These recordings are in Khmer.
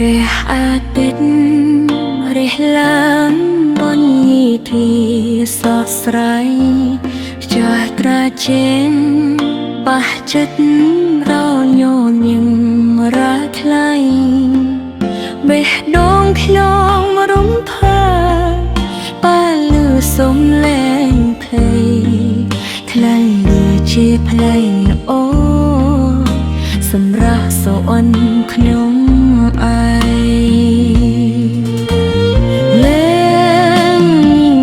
រះអាទិត្យរះឡើងបនយីធីសោះស្រាយចាស់ត្រាចេញប៉ះចិត្តរញញឹមរាថ្លៃបេះដូងខ្ញុំរំភើប៉ាលឺសំឡេងភ្លេងថ្លៃដូចជាភ្លេងអូសម្រាប់សវណ្ណខ្ញុំឯងលេង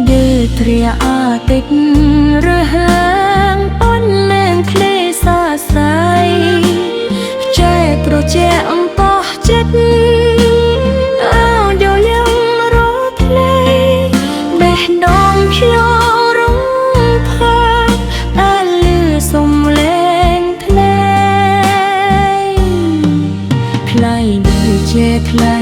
យឺត្រាអាទិត្យរើសឡើងអូនលេងភ្លេសរសៃចេះប្រជែអំបោះចិត្តអោយកយ៉ាងរត់ភ្លេបេះដូងខ្ញុំរំភើតែលឺសំឡេងភ្លេថ្លៃដូចជាថ្លៃ